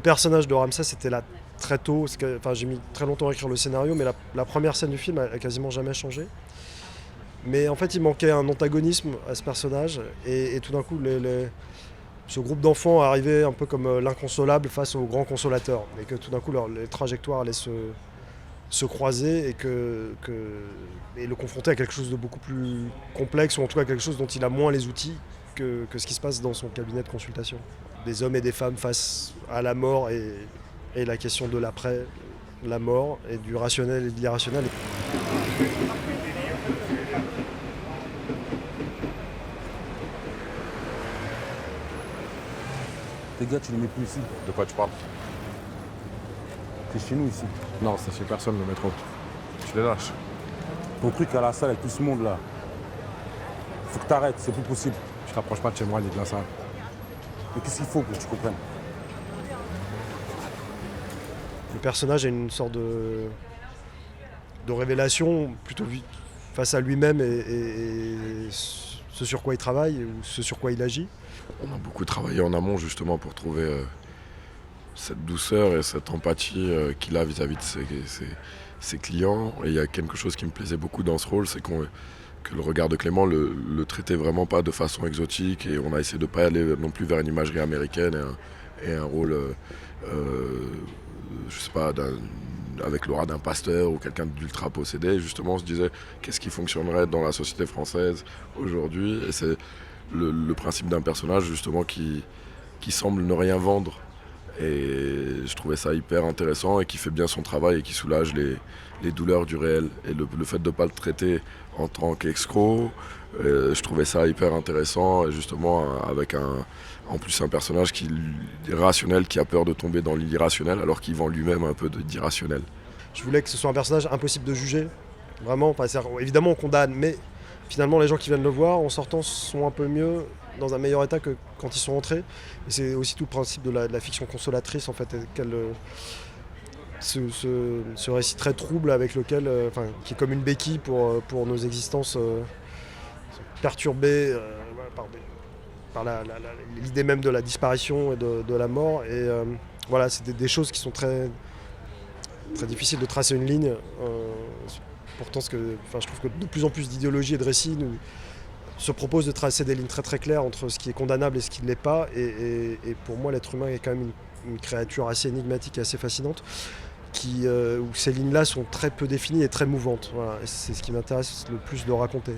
personnage de Ramsès était là très tôt. J'ai mis très longtemps à écrire le scénario, mais la première scène du film a quasiment jamais changé. Mais en fait, il manquait un antagonisme à ce personnage, et tout d'un coup, ce groupe d'enfants arrivait un peu comme l'inconsolable face au grand consolateur, et que tout d'un coup, les trajectoires allaient se croiser, et le confronter à quelque chose de beaucoup plus complexe, ou en tout cas quelque chose dont il a moins les outils que ce qui se passe dans son cabinet de consultation. Des hommes et des femmes face à la mort et la question de l'après, la mort, et du rationnel et de l'irrationnel. Les gars, tu les mets plus ici. De quoi tu parles? T'es chez nous ici. Non, c'est chez personne le métro. Tu les lâches. Ton truc à la salle avec tout ce monde là. Faut que t'arrêtes, c'est plus possible. Tu t'approches pas de chez moi, ni de la salle. Mais qu'est-ce qu'il faut pour que tu comprennes? Le personnage a une sorte de révélation plutôt face à lui-même et ce sur quoi il travaille ou ce sur quoi il agit. On a beaucoup travaillé en amont justement pour trouver cette douceur et cette empathie qu'il a vis-à-vis de ses clients. Et il y a quelque chose qui me plaisait beaucoup dans ce rôle, c'est que le regard de Clément le traitait vraiment pas de façon exotique, et on a essayé de pas aller non plus vers une imagerie américaine et un rôle, je sais pas, avec l'aura d'un pasteur ou quelqu'un d'ultra possédé. Justement, on se disait qu'est-ce qui fonctionnerait dans la société française aujourd'hui, et c'est le principe d'un personnage justement qui semble ne rien vendre, et je trouvais ça hyper intéressant et qui fait bien son travail et qui soulage les douleurs du réel, et le fait de ne pas le traiter en tant qu'escroc, je trouvais ça hyper intéressant, et justement avec en plus un personnage qui est rationnel, qui a peur de tomber dans l'irrationnel alors qu'il vend lui-même un peu d'irrationnel. Je voulais que ce soit un personnage impossible de juger, vraiment. Enfin, évidemment on condamne, mais finalement les gens qui viennent le voir en sortant sont un peu mieux, dans un meilleur état que quand ils sont entrés. Et c'est aussi tout le principe de la fiction consolatrice, en fait, ce récit très trouble avec lequel, qui est comme une béquille pour nos existences perturbées par l'idée même de la disparition et de la mort. Et voilà, c'est des choses qui sont très, très difficiles de tracer une ligne. Pourtant, je trouve que de plus en plus d'idéologies et de récits se proposent de tracer des lignes très très claires entre ce qui est condamnable et ce qui ne l'est pas. Et pour moi, l'être humain est quand même une créature assez énigmatique et assez fascinante, où ces lignes-là sont très peu définies et très mouvantes. Voilà. Et c'est ce qui m'intéresse le plus de raconter.